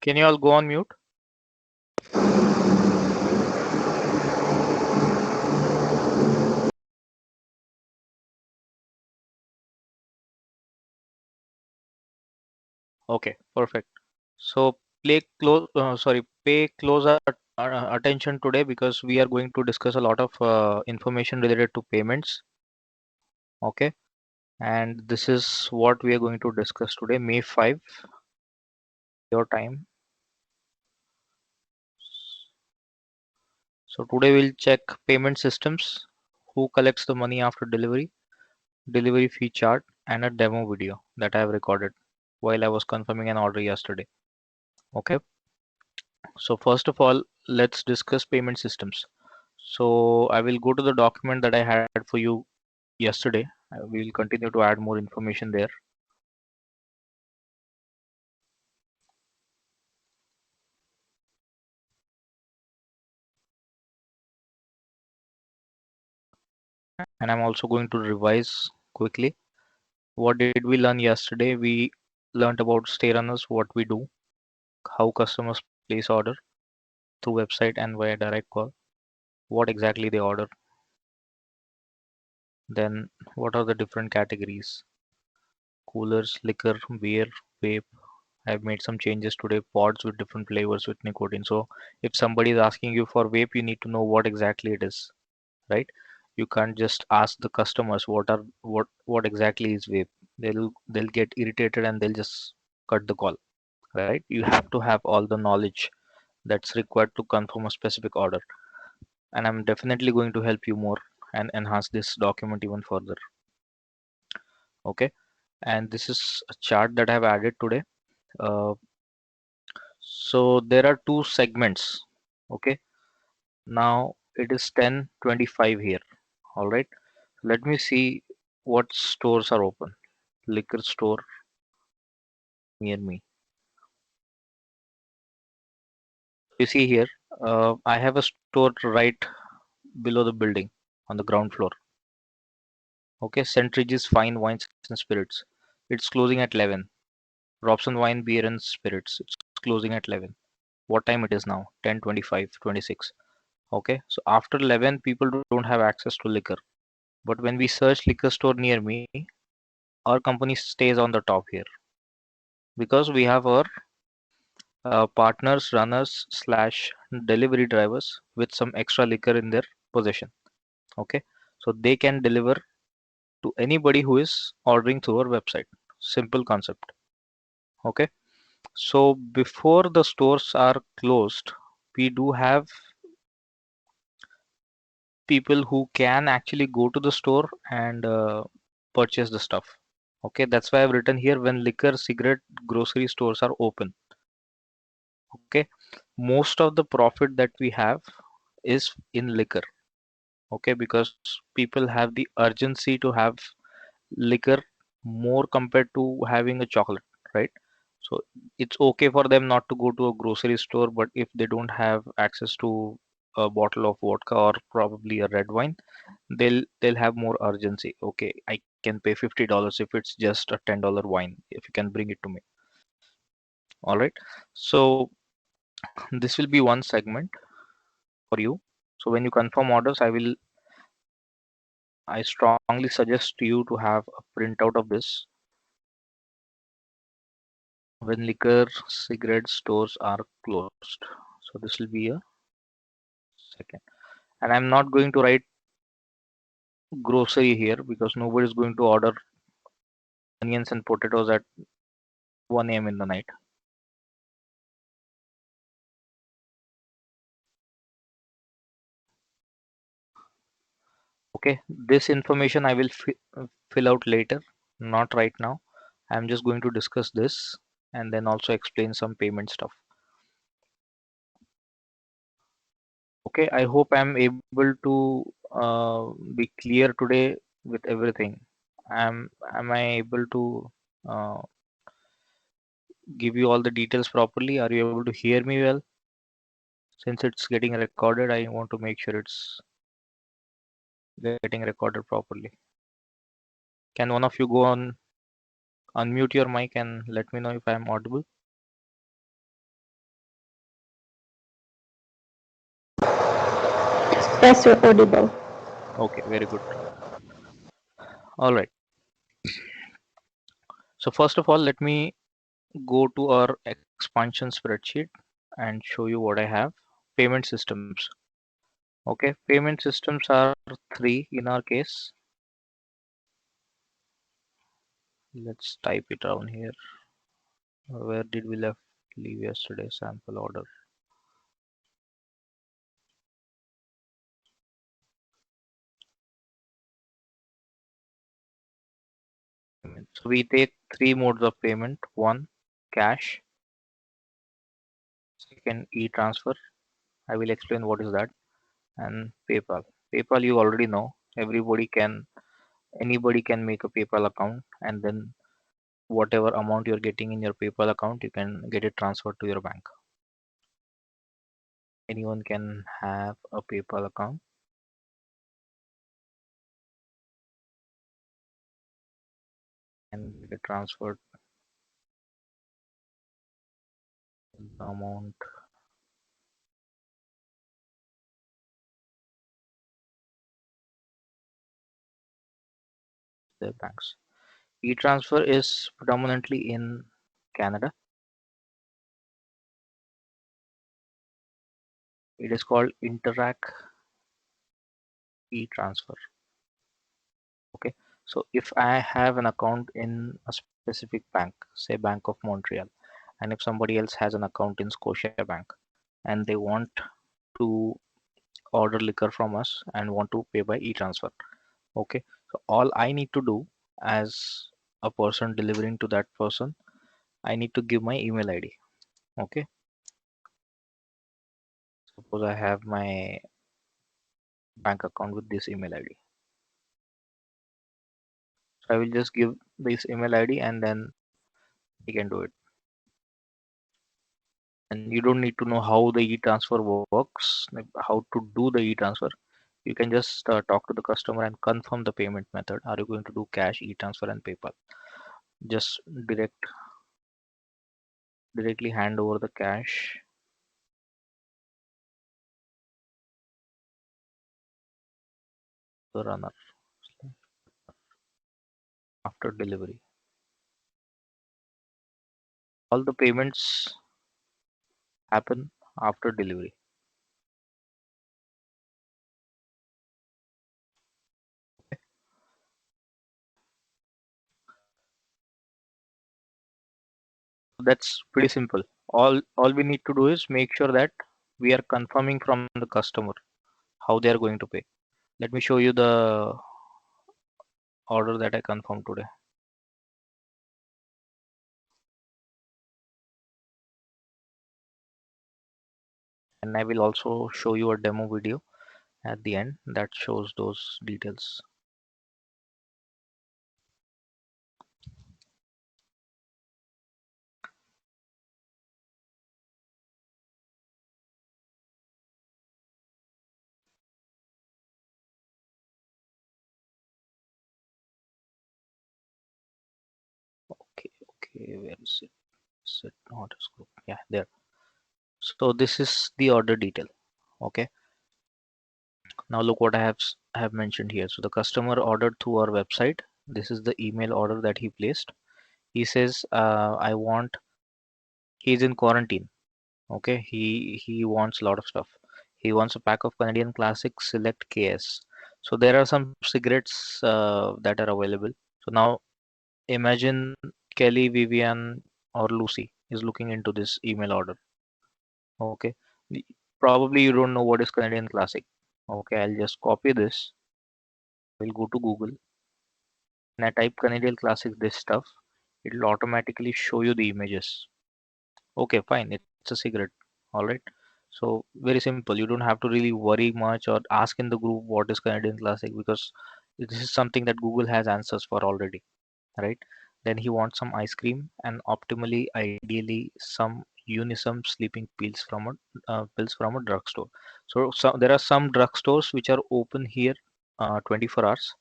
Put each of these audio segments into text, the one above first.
Can you all go on mute? Okay, perfect. So pay close attention today because we are going to discuss a lot of information related to payments. Okay, and this is what we are going to discuss today, May 5, your time. So today we'll check payment systems, who collects the money after delivery, delivery fee chart, and a demo video that I have recorded while I was confirming an order yesterday. Okay, so first of all, let's discuss payment systems. So I will go to the document that I had for you yesterday. We will continue to add more information there. And I'm also going to revise quickly. What did we learn yesterday? We learned about StayRunners, what we do, how customers place order through website and via direct call, what exactly they order, then what are the different categories, coolers, liquor, beer, vape. I've made some changes today, pods with different flavors with nicotine. So if somebody is asking you for vape, you need to know what exactly it is, right? You can't just ask the customers what exactly is vape. They'll get irritated and they'll just cut the call, right? You have to have all the knowledge that's required to confirm a specific order. And I'm definitely going to help you more and enhance this document even further. Okay, and this is a chart that I've added today. So there are two segments. Okay, now it is 10:25 here. All right, let me see what stores are open. Liquor store near me. You see here, I have a store right below the building on the ground floor. Okay, Centridge's Fine Wines and Spirits. It's closing at 11. Robson Wine, Beer and Spirits. It's closing at 11. What time it is now? 10:25, 26. Okay, so after 11, people don't have access to liquor. But when we search liquor store near me, our company stays on the top here because we have our partners, runners slash delivery drivers with some extra liquor in their possession. Okay, so they can deliver to anybody who is ordering through our website. Simple concept. Okay, so before the stores are closed, we do have people who can actually go to the store and purchase the stuff. Okay, that's why I've written here when liquor, cigarette, grocery stores are open. Okay, most of the profit that we have is in liquor. Okay, because people have the urgency to have liquor more compared to having a chocolate, right? So it's okay for them not to go to a grocery store, but if they don't have access to a bottle of vodka or probably a red wine, they'll have more urgency. Okay, I can pay $50 if it's just a $10 wine, if you can bring it to me. All right. So this will be one segment for you. So when you confirm orders, I strongly suggest you to have a printout of this. When liquor, cigarette stores are closed. So this will be a second. And I'm not going to write grocery here because nobody is going to order onions and potatoes at 1 a.m. in the night. Okay, this information I will fill out later, not right now. I'm just going to discuss this and then also explain some payment stuff. Okay, I hope I'm able to be clear today with everything. Am I able to uh, give you all the details properly? Are you able to hear me well? Since it's getting recorded, I want to make sure it's getting recorded properly. Can one of you go on unmute your mic and let me know if I'm audible? Yes, you're audible. Okay, very good. All right. So first of all, let me go to our expansion spreadsheet and show you what I have. Payment systems. Okay, payment systems are three in our case. Let's type it down here. Where did we leave yesterday? Sample order. So we take three modes of payment. One, cash. Second, e-transfer. I will explain what is that. And PayPal. PayPal you already know. Anybody can make a PayPal account, and then whatever amount you're getting in your PayPal account, you can get it transferred to your bank. Anyone can have a PayPal account and get transferred the amount to their banks. E-transfer is predominantly in Canada. It is called Interac e-transfer. Okay, so if I have an account in a specific bank, say Bank of Montreal, and if somebody else has an account in Scotia Bank, and they want to order liquor from us and want to pay by e-transfer, okay, so all I need to do as a person delivering to that person, I need to give my email ID. Okay, suppose I have my bank account with this email ID, so I will just give this email ID and then he can do it. And you don't need to know how the e-transfer works, like how to do the e-transfer. You can just talk to the customer and confirm the payment method. Are you going to do cash, e-transfer, and PayPal? Just directly hand over the cash to the runner after delivery. All the payments happen after delivery. That's pretty simple. All we need to do is make sure that we are confirming from the customer how they are going to pay. Let me show you the order that I confirmed today. And I will also show you a demo video at the end that shows those details. Okay, where is it? Set orders group. Yeah, there. So this is the order detail. Okay. Now look what I have mentioned here. So the customer ordered through our website. This is the email order that he placed. He says, he's in quarantine. Okay, he wants a lot of stuff. He wants a pack of Canadian Classic Select KS. So there are some cigarettes that are available. So now imagine Kelly, Vivian, or Lucy is looking into this email order. Okay, probably you don't know what is Canadian Classic. Okay, I'll just copy this. We'll go to Google and I type Canadian Classic this stuff. It'll automatically show you the images. Okay, fine. It's a cigarette. All right. So very simple. You don't have to really worry much or ask in the group what is Canadian Classic because this is something that Google has answers for already, right? Then he wants some ice cream and optimally, ideally, some Unisum sleeping pills from a drugstore. So there are some drugstores which are open here 24 hours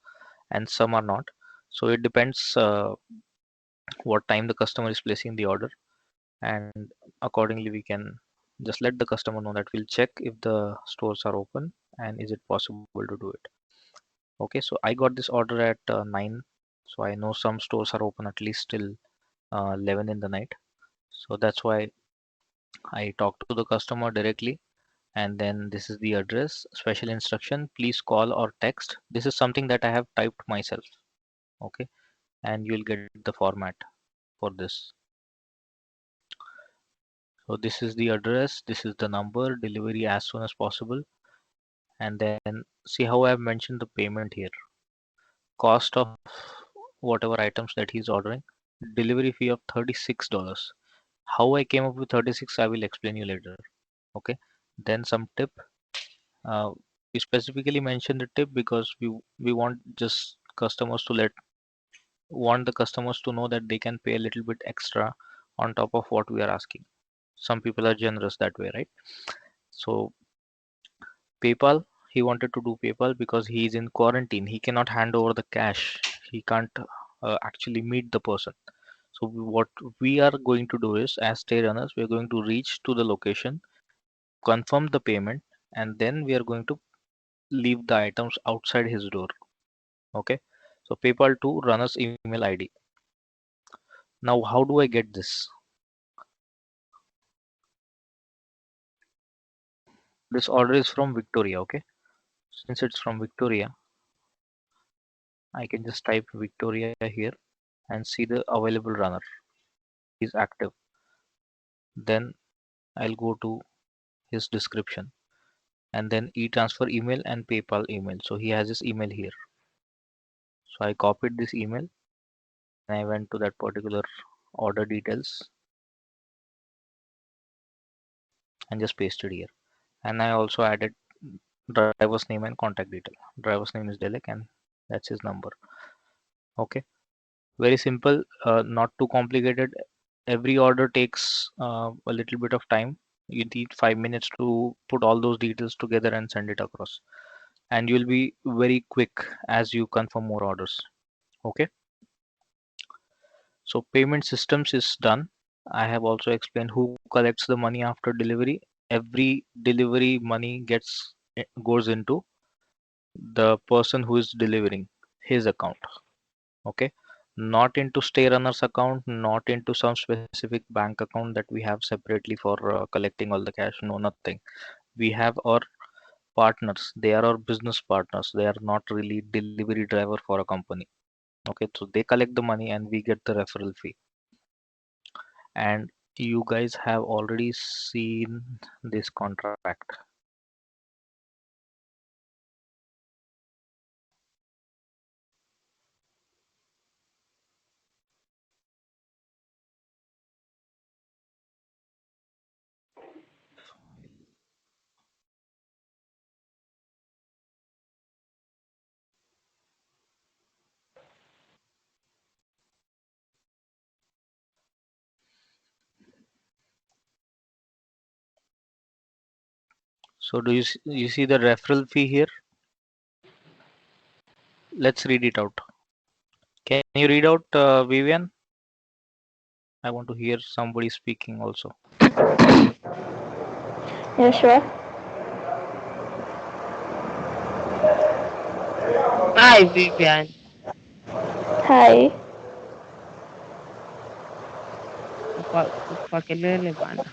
and some are not. So it depends what time the customer is placing the order, and accordingly we can just let the customer know that we'll check if the stores are open and is it possible to do it. Okay, so I got this order at 9, so I know some stores are open at least till 11 in the night. So that's why I talked to the customer directly, and then this is the address. Special instruction, please call or text. This is something that I have typed myself. Okay, and you'll get the format for this. So this is the address, this is the number, delivery as soon as possible, and then see how I've mentioned the payment here. Cost of whatever items that he's ordering, delivery fee of $36. How I came up with 36, I will explain you later. Okay, then some tip. We specifically mentioned the tip because we want just customers to want the customers to know that they can pay a little bit extra on top of what we are asking. Some people are generous that way, right? So PayPal, he wanted to do PayPal because he is in quarantine. He cannot hand over the cash. He can't actually meet the person. So what we are going to do is, as stay runners, we are going to reach to the location, confirm the payment, and then we are going to leave the items outside his door. Okay. So PayPal to runner's email ID. Now, how do I get this? This order is from Victoria. Okay. Since it's from Victoria, I can just type Victoria here and see the available runner is active. Then I'll go to his description and then e-transfer email and PayPal email. So he has his email here. So I copied this email and I went to that particular order details and just pasted here. And I also added driver's name and contact detail. Driver's name is Delek and that's his number. Okay, very simple, not too complicated. Every order takes a little bit of time. You need 5 minutes to put all those details together and send it across, and you'll be very quick as you confirm more orders. Okay, so payment systems is done. I have also explained who collects the money after delivery. Every delivery money goes into the person who is delivering, his account. Okay, not into stay runners account, not into some specific bank account that we have separately for collecting all the cash. No, nothing. We have our partners, they are our business partners, they are not really delivery driver for a company. Okay, so they collect the money and we get the referral fee. And you guys have already seen this contract. So do you see the referral fee here? Let's read it out. Can you read out, Vivian? I want to hear somebody speaking also. Yeah, sure. Hi, Vivian. Hi. Ufakelele bana.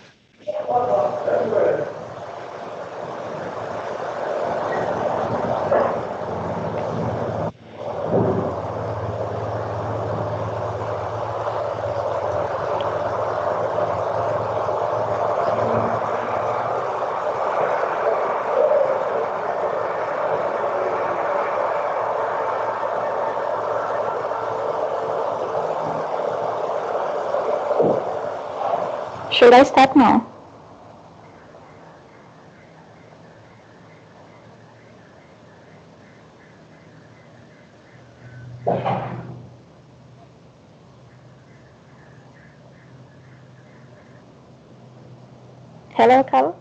Should I start now? Hello, Carl.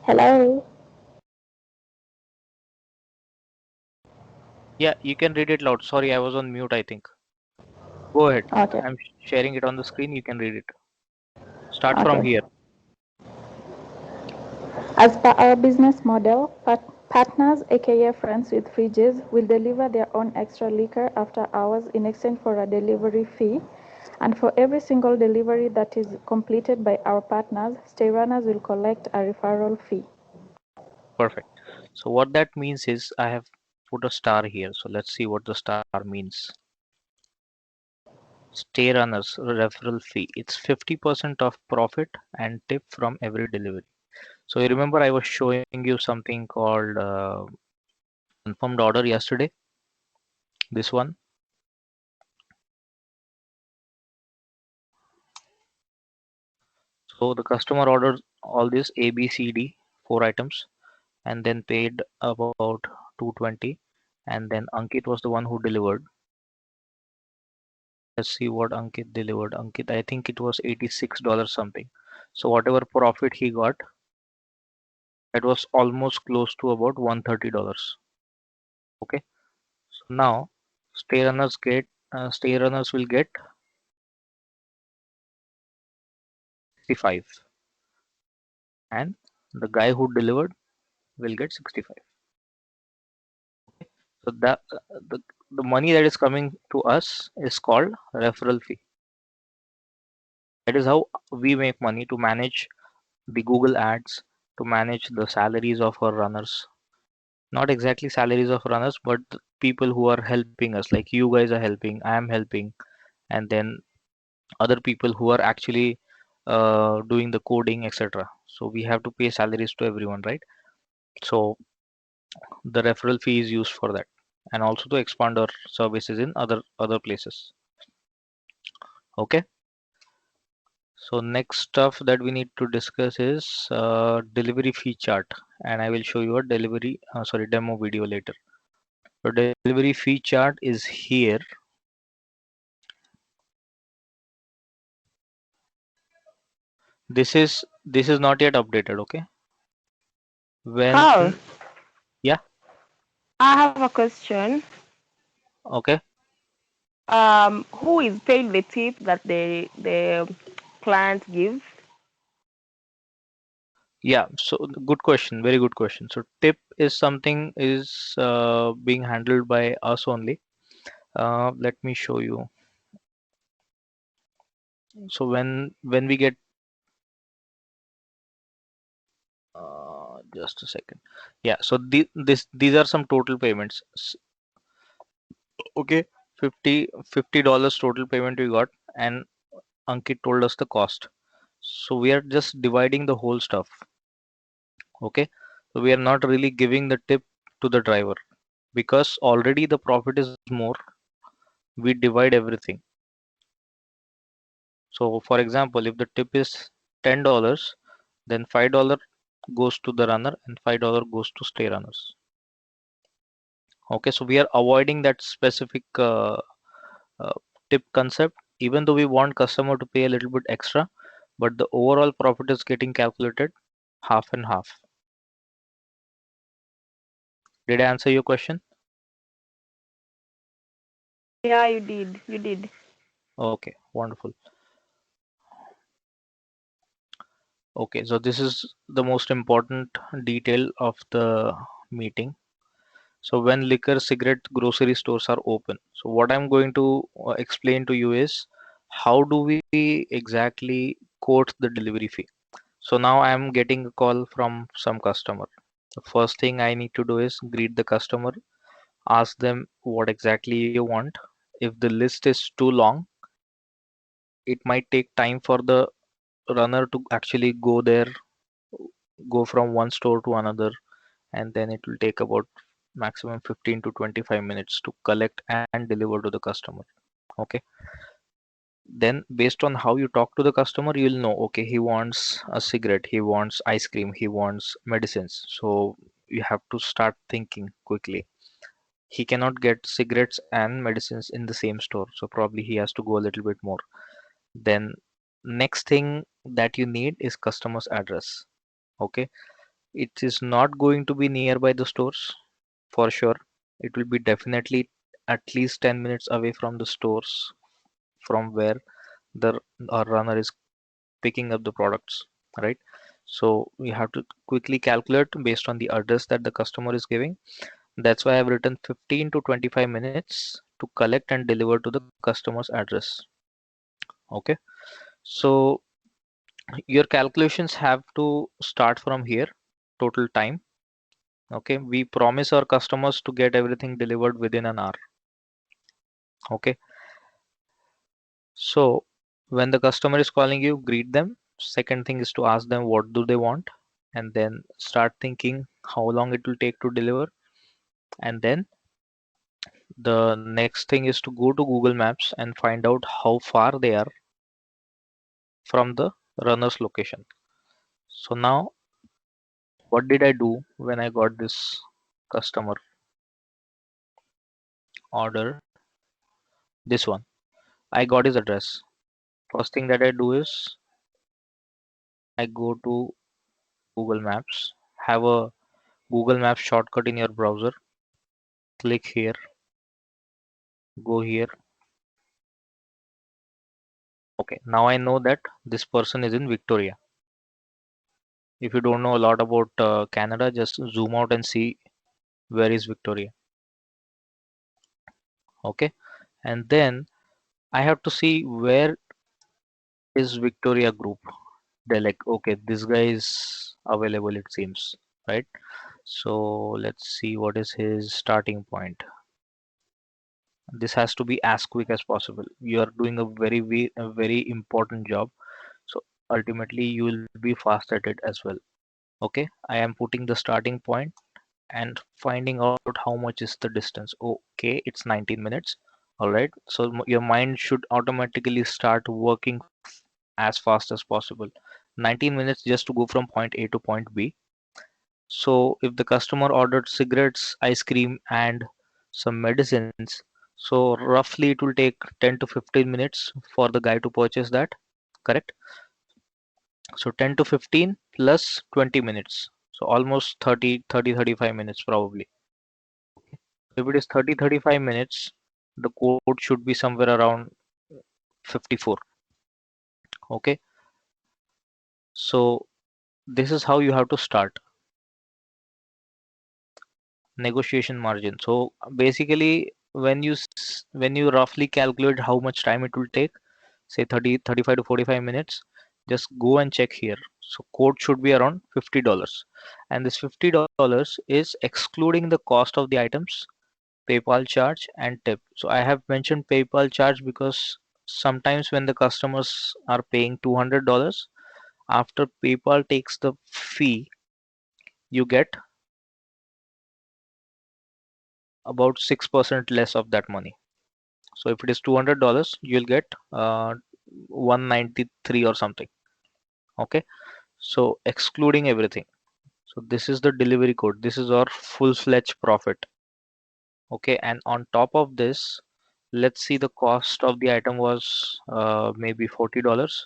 Hello. Yeah, you can read it loud. Sorry, I was on mute, I think. Go ahead. Okay. I'm sharing it on the screen. You can read it. Start from Okay. here. As per our business model, partners, aka friends with fridges, will deliver their own extra liquor after hours in exchange for a delivery fee. And for every single delivery that is completed by our partners, StayRunners will collect a referral fee. Perfect. So what that means is I have put a star here. So let's see what the star means. Stay runners referral fee. It's 50% of profit and tip from every delivery. So you remember I was showing you something called confirmed order yesterday. This one. So the customer ordered all this A, B, C, D, four items, and then paid about 220, and then Ankit was the one who delivered. Let's see what Ankit delivered. Ankit, I think it was $86 something. So whatever profit he got, it was almost close to about $130. Okay. So now stay runners will get 65, and the guy who delivered will get 65. So the money that is coming to us is called referral fee. That is how we make money to manage the Google ads, to manage the salaries of our runners. Not exactly salaries of runners, but the people who are helping us, like you guys are helping, I am helping, and then other people who are actually doing the coding, etc. So we have to pay salaries to everyone, right? So the referral fee is used for that, and also to expand our services in other places. Okay. So next stuff that we need to discuss is delivery fee chart, and I will show you a demo video later. So delivery fee chart is here. This is not yet updated. Okay. When Carl, Yeah. I have a question. Okay. Who is paying the tip that the client gives? Yeah. So good question. Very good question. So tip is something is being handled by us only. Let me show you. So when we get just a second. Yeah. So these are some total payments. Okay. 50 $50 total payment we got, and Ankit told us the cost. So we are just dividing the whole stuff. Okay. So we are not really giving the tip to the driver because already the profit is more. We divide everything. So for example, if the tip is $10, then $5 goes to the runner and $5 goes to stay runners. Okay, so we are avoiding that specific uh, tip concept, even though we want customer to pay a little bit extra, but the overall profit is getting calculated half and half. Did I answer your question? Yeah, you did. You did. Okay, wonderful. Okay, so this is the most important detail of the meeting. So when liquor, cigarette, grocery stores are open. So what I'm going to explain to you is how do we exactly quote the delivery fee. So now I'm getting a call from some customer. The first thing I need to do is greet the customer, ask them what exactly you want. If the list is too long, it might take time for the runner to actually go there, go from one store to another, and then it will take about maximum 15 to 25 minutes to collect and deliver to the customer. Okay. Then based on how you talk to the customer, you will know, okay, he wants a cigarette, he wants ice cream, he wants medicines. So you have to start thinking quickly. He cannot get cigarettes and medicines in the same store, so probably he has to go a little bit more. Then next thing that you need is customer's address. Okay. It is not going to be nearby the stores for sure. It will be definitely at least 10 minutes away from the stores. from where the runner is picking up the products, right? So we have to quickly calculate based on the address that the customer is giving. That's why I've written 15 to 25 minutes to collect and deliver to the customer's address. Okay, so your calculations have to start from here. Total time. Okay, we promise our customers to get everything delivered within an hour. Okay, so when the customer is calling you, greet them. Second thing is to ask them what do they want, and then start thinking how long it will take to deliver. And then the next thing is to go to Google Maps and find out how far they are from the runner's location. So now, what did I do when I got this customer order? This one. I got his address. First thing that I do is I go to Google Maps. Have a Google Maps shortcut in your browser. Click here, go here. Okay, now I know that this person is in Victoria. If you don't know a lot about Canada, just zoom out and see where is Victoria. Okay, and then I have to see where is Victoria group. They're like, okay, this guy is available, it seems, right? So let's see what is his starting point. This has to be as quick as possible. You are doing a very important job, so ultimately you will be fast at it as well. Okay, I am putting the starting point and finding out how much is the distance. Okay, it's 19 minutes. All right, so your mind should automatically start working as fast as possible. 19 minutes just to go from point A to point B. So if the customer ordered cigarettes, ice cream, and some medicines, so roughly it will take 10 to 15 minutes for the guy to purchase that. Correct? So 10 to 15 plus 20 minutes. So almost 35 minutes probably. If it is 35 minutes, the code should be somewhere around 54. Okay. So this is how you have to start negotiation margin. So basically, when you roughly calculate how much time it will take, say 35 to 45 minutes, just go and check here. So quote should be around $50, and this $50 is excluding the cost of the items, PayPal charge, and tip. So I have mentioned PayPal charge because sometimes when the customers are paying $200, after PayPal takes the fee, you get about 6% less of that money. So if it is $200, you'll get 193 or something. Okay, so excluding everything. So this is the delivery code. This is our full-fledged profit. Okay, and on top of this, let's see the cost of the item was maybe $40.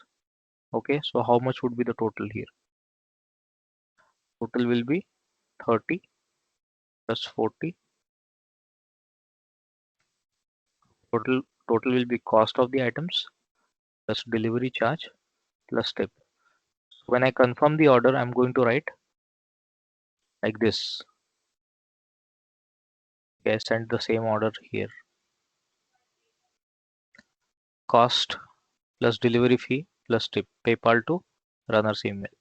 Okay, so how much would be the total here? Total will be 30 plus 40. Total will be cost of the items plus delivery charge plus tip. So when I confirm the order, I'm going to write like this. Okay, I sent the same order here. Cost plus delivery fee plus tip. PayPal to runner's email.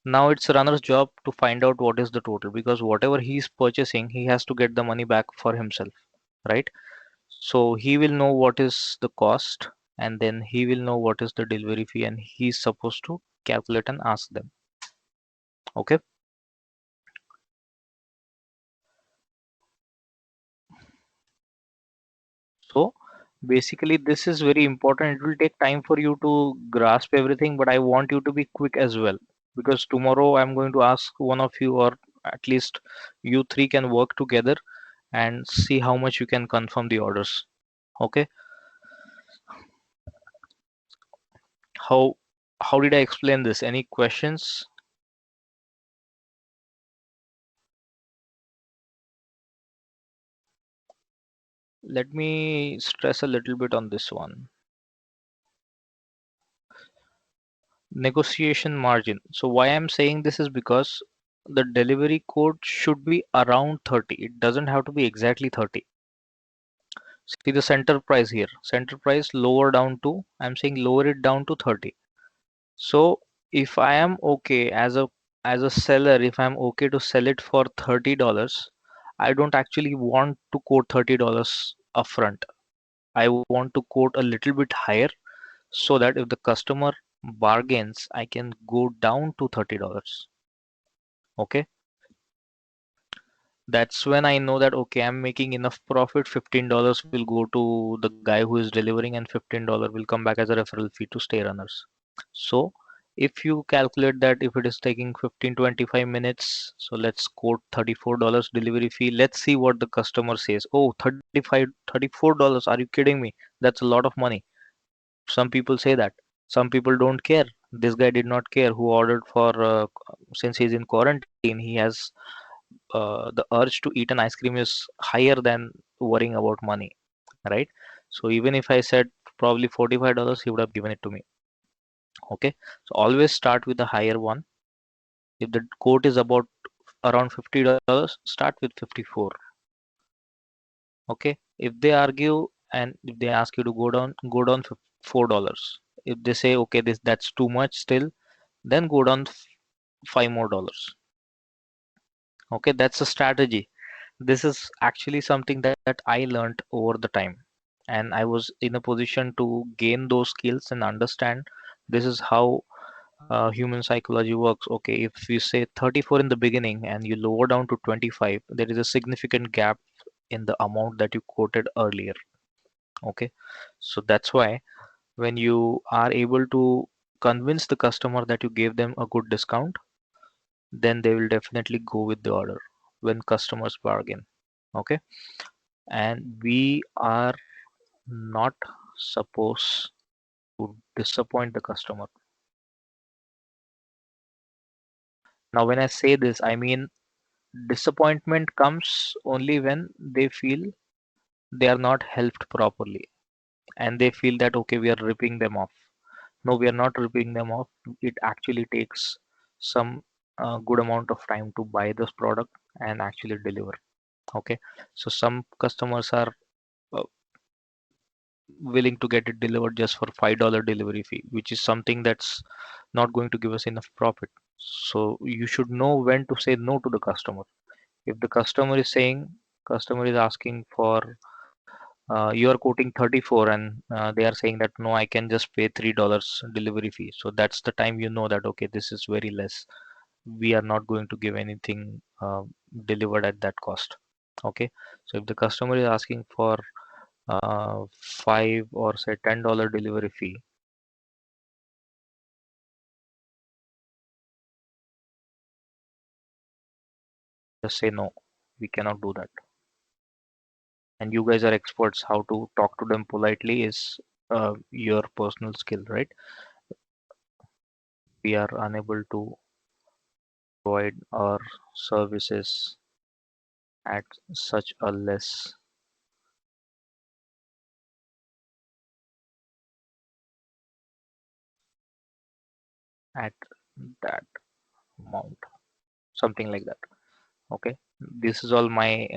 Now it's runner's job to find out what is the total, because whatever he's purchasing, he has to get the money back for himself, right? So he will know what is the cost, and then he will know what is the delivery fee, and he's supposed to calculate and ask them. Okay. So basically this is very important. It will take time for you to grasp everything, but I want you to be quick as well, because tomorrow I'm going to ask one of you, or at least you three can work together and see how much you can confirm the orders. Okay. How how did I explain this? Any questions? Let me stress a little bit on this one. negotiation margin. So why I'm saying this is because the delivery code should be around 30. It doesn't have to be exactly 30. See the center price here. Center price lower down to, I'm saying lower it down to 30. So if I am okay as a seller, if I'm okay to sell it for $30, I don't actually want to quote $30 upfront. I want to quote a little bit higher so that if the customer bargains, I can go down to $30. Okay, that's when I know that okay, I'm making enough profit. $15 will go to the guy who is delivering, and $15 will come back as a referral fee to StayRunners. So if you calculate that if it is taking 15-25 minutes, so let's quote $34 delivery fee. Let's see what the customer says. Oh, 35, $34. Are you kidding me? That's a lot of money. Some people say that. Some people don't care. This guy did not care who ordered for since he's in quarantine. He has the urge to eat an ice cream is higher than worrying about money, right? So even if I said probably $45, he would have given it to me. Okay, so always start with the higher one. If the quote is about around $50, start with 54. Okay, if they argue and if they ask you to go down $4. If they say okay, that's too much still, then go down $5 more. Okay, that's a strategy. This is actually something that I learned over the time, and I was in a position to gain those skills and understand this is how human psychology works. Okay, if you say 34 in the beginning and you lower down to 25, there is a significant gap in the amount that you quoted earlier. Okay, so that's why when you are able to convince the customer that you gave them a good discount, then they will definitely go with the order when customers bargain. Okay, and we are not supposed to disappoint the customer. Now when I say this, I mean disappointment comes only when they feel they are not helped properly and they feel that okay, we are ripping them off. No, we are not ripping them off. It actually takes some good amount of time to buy this product and actually deliver. Okay, so some customers are uh, willing to get it delivered just for $5 delivery fee, which is something that's not going to give us enough profit. So you should know when to say no to the customer. If the customer is asking for you are quoting 34 and they are saying that no, I can just pay $3 delivery fee. So that's the time you know that okay, this is very less. We are not going to give anything delivered at that cost. Okay, so if the customer is asking for 5 or say $10 delivery fee, just say no, we cannot do that. And you guys are experts how to talk to them politely is your personal skill, right? We are unable to provide our services at such a less at that amount, something like that. Okay, this is all my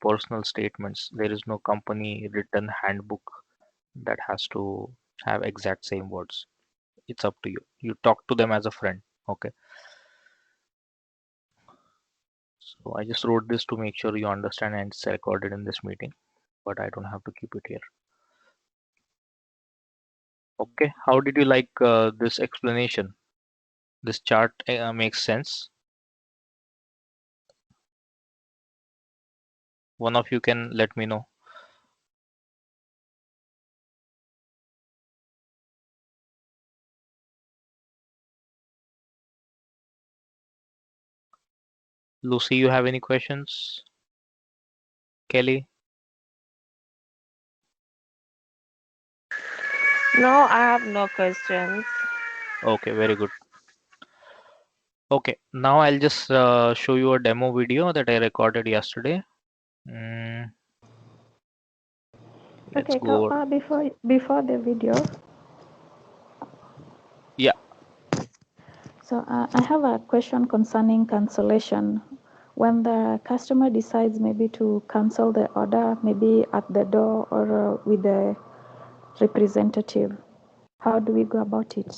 personal statements. There is no company written handbook that has to have exact same words. It's up to you. You talk to them as a friend. Okay, so I just wrote this to make sure you understand and it's recorded in this meeting, but I don't have to keep it here. Okay, how did you like this explanation? This chart makes sense. One of you can let me know. Lucy, you have any questions? Kelly? No, I have no questions. Okay, very good. Okay, now I'll just show you a demo video that I recorded yesterday. Mm, let's Okay, go over. before the video, Yeah, So I have a question concerning cancellation. When the customer decides maybe to cancel the order, maybe at the door or with the representative, how do we go about it?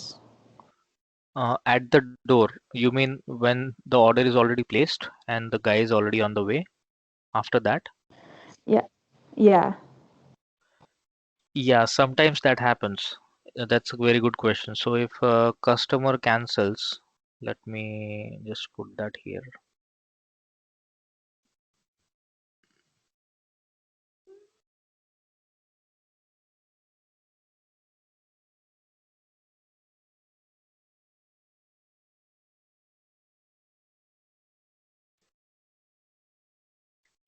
At the door, you mean when the order is already placed and the guy is already on the way after that? Yeah, yeah. Yeah, sometimes that happens. That's a very good question. So if a customer cancels, let me just put that here.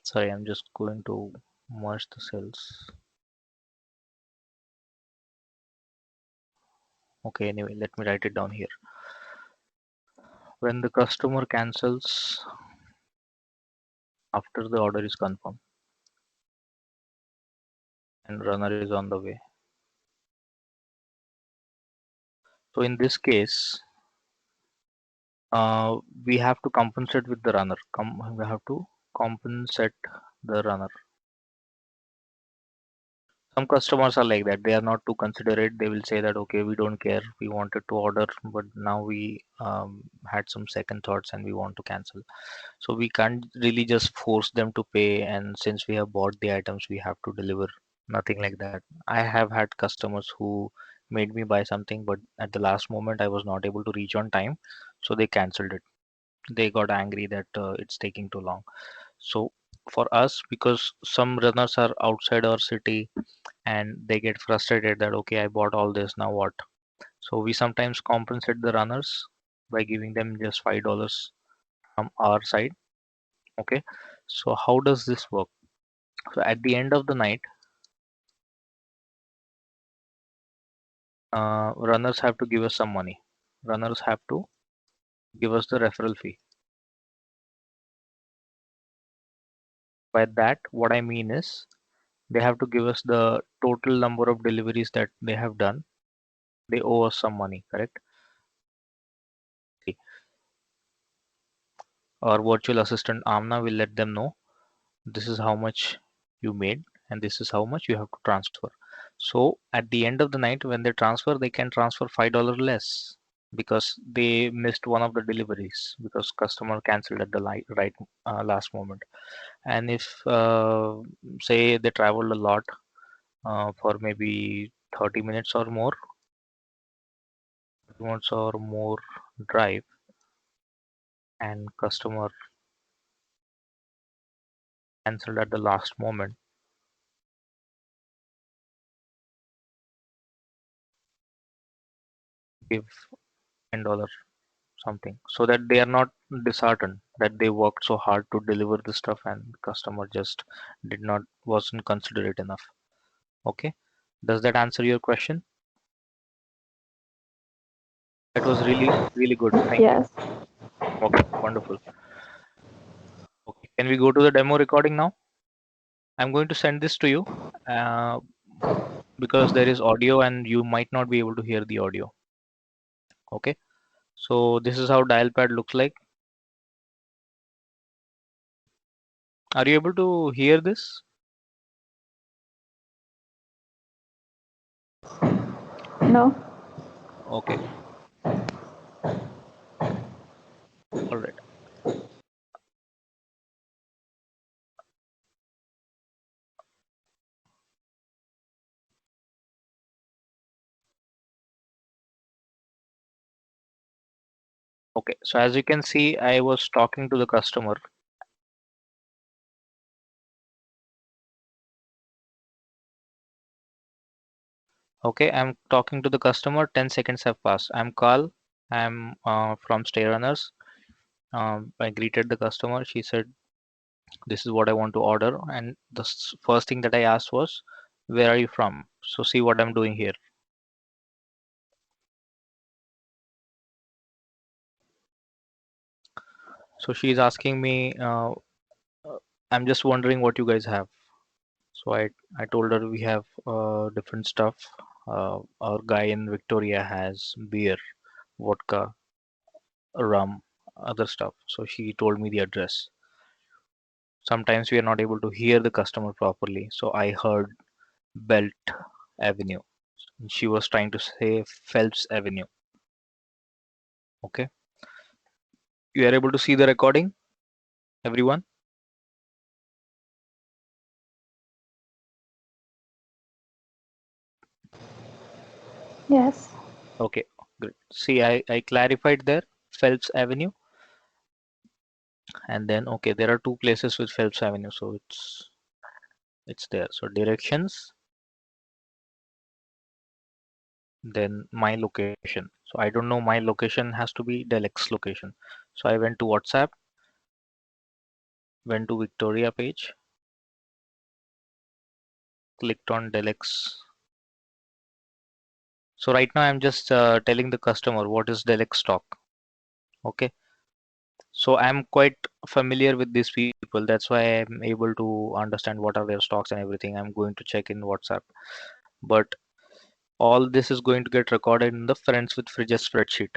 Sorry, I'm just going to merge the cells. Okay, anyway, let me write it down here. When the customer cancels after the order is confirmed and runner is on the way. So in this case, we have to compensate with the runner. We have to compensate the runner. Some customers are like that. They are not too considerate. They will say that, okay, we don't care. We wanted to order, but now we had some second thoughts and we want to cancel. So we can't really just force them to pay. And since we have bought the items, we have to deliver. Nothing like that. I have had customers who made me buy something, but at the last moment, I was not able to reach on time. So they canceled it. They got angry that it's taking too long. So for us, because some runners are outside our city and they get frustrated that okay, I bought all this, now what? So we sometimes compensate the runners by giving them just $5 from our side. Okay, so how does this work? So at the end of the night, runners have to give us some money. Runners have to give us the referral fee. By that, what I mean is they have to give us the total number of deliveries that they have done. They owe us some money, correct? Our virtual assistant Amna will let them know this is how much you made and this is how much you have to transfer. So at the end of the night when they transfer, they can transfer $5 less because they missed one of the deliveries because customer cancelled at the right last moment. And if say they traveled a lot for maybe 30 minutes or more, 30 minutes or more drive, and customer cancelled at the last moment, give $10 something so that they are not disheartened that they worked so hard to deliver the stuff and customer just did not wasn't considerate enough. Okay, does that answer your question? That was really good, thank you. Yes. Okay, wonderful. Okay, can we go to the demo recording now? I'm going to send this to you uh, because there is audio and you might not be able to hear the audio. Okay, so this is how dial pad looks like. Are you able to hear this? No. Okay, all right. Okay, so as you can see, I was talking to the customer. Okay, I'm talking to the customer. 10 seconds have passed. I'm Carl. I'm from StayRunners. I greeted the customer. She said, "This is what I want to order." And the first thing that I asked was, "Where are you from?" So see what I'm doing here. So she's asking me, "I'm just wondering what you guys have." So I told her we have different stuff. Our guy in Victoria has beer, vodka, rum, other stuff. So she told me the address. Sometimes we are not able to hear the customer properly. So I heard Belt Avenue. She was trying to say Phelps Avenue. Okay. You are able to see the recording, everyone? Yes. Okay, good. See, I clarified there, Phelps Avenue, and then okay, there are two places with Phelps Avenue, so it's there. So directions, then my location. So I don't know, my location has to be Delex's location. So I went to WhatsApp, went to Victoria page, clicked on Delex. So right now I'm just telling the customer what is Delex stock. Okay. So I'm quite familiar with these people. That's why I'm able to understand what are their stocks and everything. I'm going to check in WhatsApp. But all this is going to get recorded in the Friends with Fridges spreadsheet.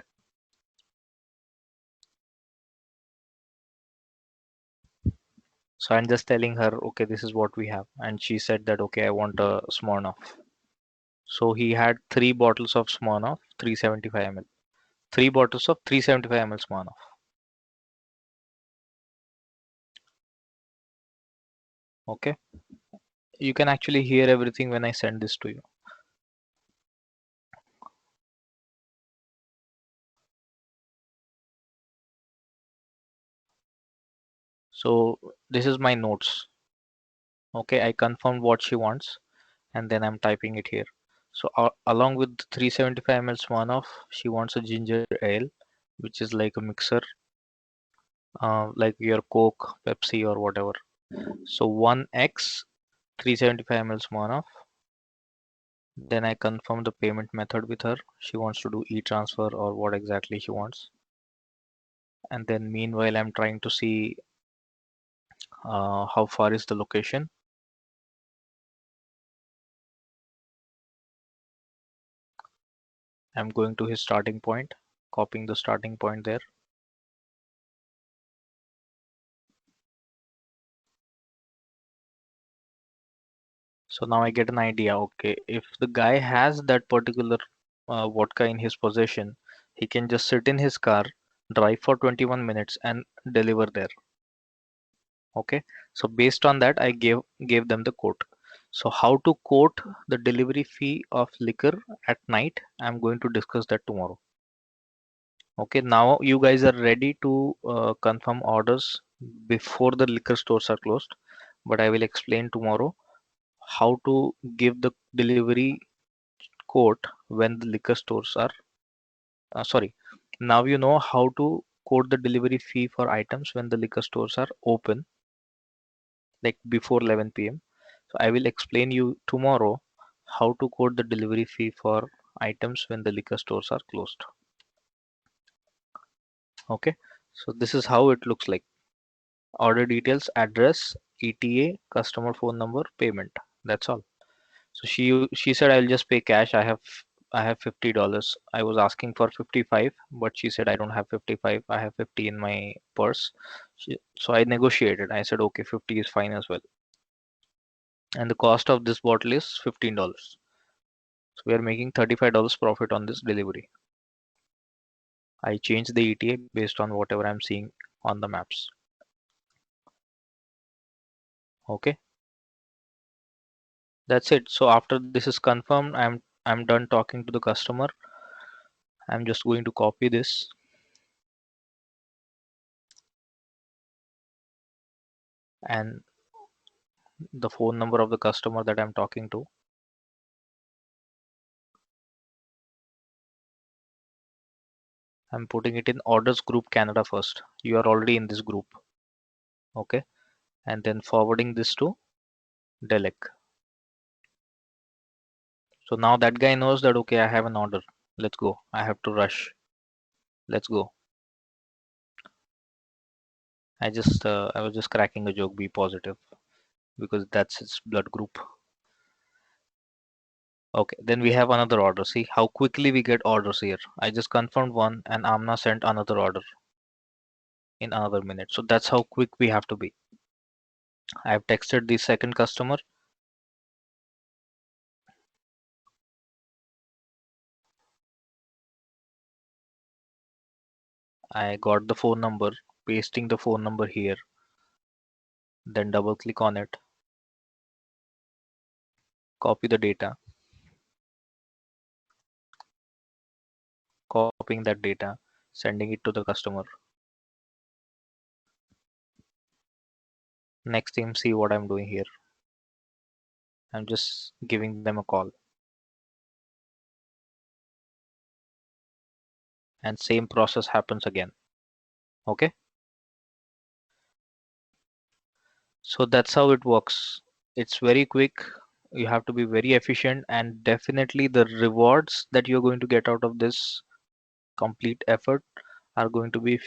So I'm just telling her, okay, this is what we have. And she said that, okay, I want a Smirnoff. So he had three bottles of Smirnoff, 375 ml. Three bottles of 375 ml Smirnoff. Okay. You can actually hear everything when I send this to you. So this is my notes. Okay, I confirmed what she wants and then I'm typing it here. So along with the 375 ml Smirnoff, she wants a ginger ale, which is like a mixer, like your Coke, Pepsi, or whatever. So 1x 375 ml Smirnoff. Then I confirm the payment method with her. She wants to do e-transfer or what exactly she wants. And then meanwhile, I'm trying to see how far is the location. I'm going to his starting point, copying the starting point there. So now I get an idea. Okay, if the guy has that particular vodka in his possession, he can just sit in his car, drive for 21 minutes, and deliver there. Okay, so based on that, I gave them the quote. So how to quote the delivery fee of liquor at night? I'm going to discuss that tomorrow. Okay, now you guys are ready to confirm orders before the liquor stores are closed, but I will explain tomorrow how to give the delivery quote when the liquor stores are sorry. Now you know how to quote the delivery fee for items when the liquor stores are open, like before 11 p.m. So I will explain you tomorrow how to quote the delivery fee for items when the liquor stores are closed. Okay, so this is how it looks like. Order details, address, ETA, customer phone number, payment. That's all. So she said I'll just pay cash. I have $50. I was asking for 55, but she said I don't have 55. I have 50 in my purse. So I negotiated. I said okay, 50 is fine as well. And the cost of this bottle is $15. So we are making $35 profit on this delivery. I changed the ETA based on whatever I'm seeing on the maps. Okay, that's it. So after this is confirmed, I'm done talking to the customer. I'm just going to copy this and the phone number of the customer that I'm talking to. I'm putting it in orders group Canada first. You are already in this group. Okay. And then forwarding this to Delec. So now that guy knows that, okay, I have an order. Let's go. I have to rush. Let's go. I was just cracking a joke. Be positive because that's his blood group. Okay, then we have another order. See how quickly we get orders here. I just confirmed one and Amna sent another order in another minute. So that's how quick we have to be. I've texted the second customer. I got the phone number, pasting the phone number here, then double click on it, copy the data, copying that data, sending it to the customer. Next thing, see what I'm doing here. I'm just giving them a call. And same process happens again. Okay, so that's how it works. It's very quick. You have to be very efficient, and definitely the rewards that you're going to get out of this complete effort are going to be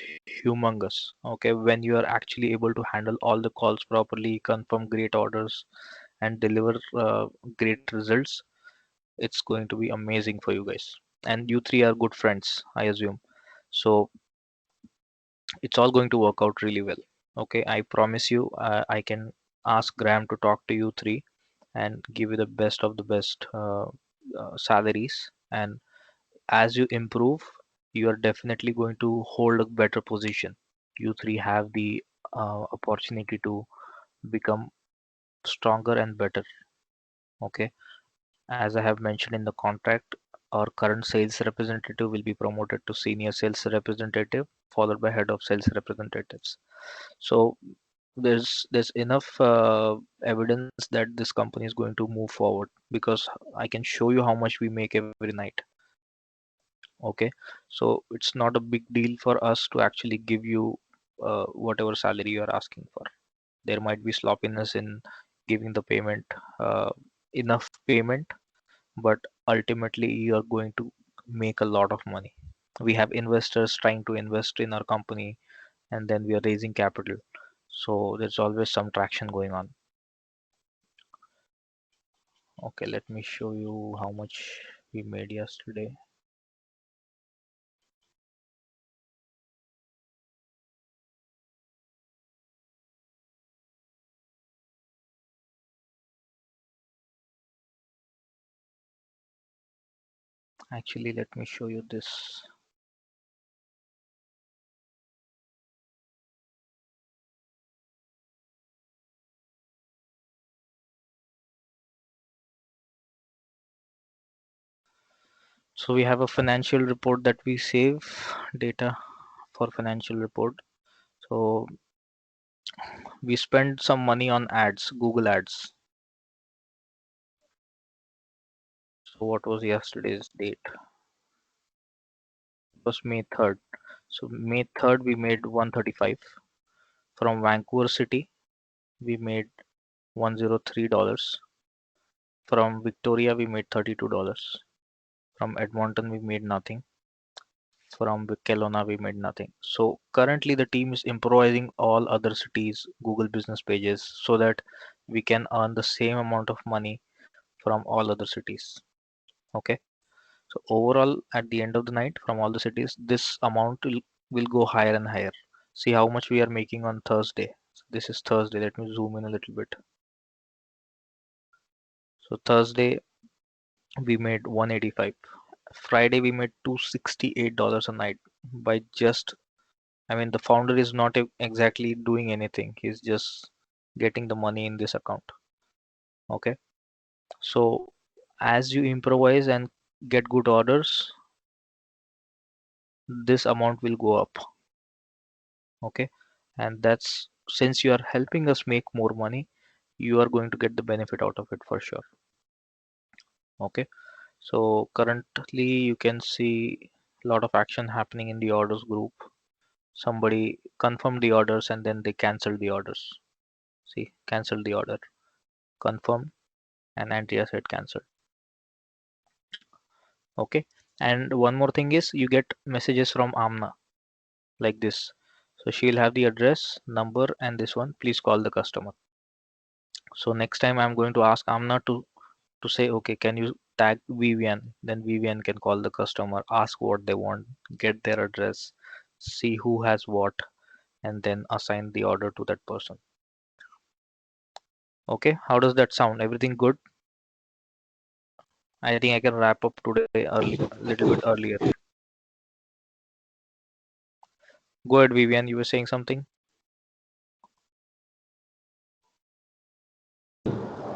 humongous. Okay, when you are actually able to handle all the calls properly, confirm great orders, and deliver great results, it's going to be amazing for you guys. And you three are good friends, I assume. So it's all going to work out really well. Okay, I promise you, I can ask Graham to talk to you three and give you the best of the best salaries. And as you improve, you are definitely going to hold a better position. You three have the opportunity to become stronger and better. Okay, as I have mentioned in the contract, our current sales representative will be promoted to senior sales representative, followed by head of sales representatives. So there's enough evidence that this company is going to move forward, because I can show you how much we make every night. Okay, so it's not a big deal for us to actually give you whatever salary you are asking for. There might be sloppiness in giving the payment, uh, enough payment, but ultimately you are going to make a lot of money. We have investors trying to invest in our company, and then we are raising capital, so there's always some traction going on. Okay, let me show you how much we made yesterday. Actually, let me show you this. So we have a financial report that we save data for financial report. So we spend some money on ads, Google ads. So what was yesterday's date? It was May 3rd. So May 3rd we made 135. From Vancouver City we made $103. From Victoria we made $32. From Edmonton we made nothing. From Kelowna we made nothing. So currently the team is improvising all other cities Google business pages so that we can earn the same amount of money from all other cities. Okay. So overall at the end of the night from all the cities, this amount will go higher and higher. See how much we are making on Thursday. So this is Thursday. Let me zoom in a little bit. So Thursday we made 185. Friday we made $268 a night by just, I mean, the founder is not exactly doing anything. He's just getting the money in this account. Okay. So as you improvise and get good orders, this amount will go up. Okay. And that's, since you are helping us make more money, you are going to get the benefit out of it for sure. Okay. So currently you can see a lot of action happening in the orders group. Somebody confirmed the orders and then they canceled the orders. See, cancel the order, confirm, and Andrea said cancel. Okay, and one more thing is you get messages from Amna like this. So she'll have the address, number, and this one. Please call the customer. So next time I'm going to ask Amna to say, okay, can you tag Vivian. Then Vivian can call the customer, ask what they want, get their address, see who has what, and then assign the order to that person. Okay, how does that sound? Everything good? I think I can wrap up today early, a little bit earlier. Go ahead, Vivian. You were saying something?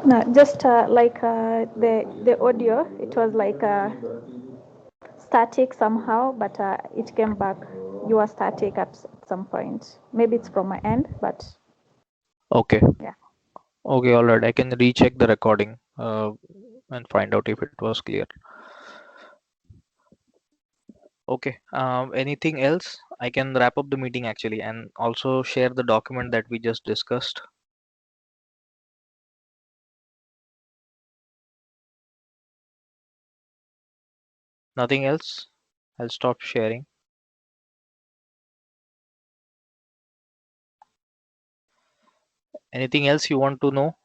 No, just like the audio, it was like static somehow, but it came back. You were static at some point. Maybe it's from my end, but Okay. yeah. Okay, all right. I can recheck the recording and find out if it was clear. Okay. Anything else? I can wrap up the meeting actually and also share the document that we just discussed. Nothing else? I'll stop sharing. Anything else you want to know?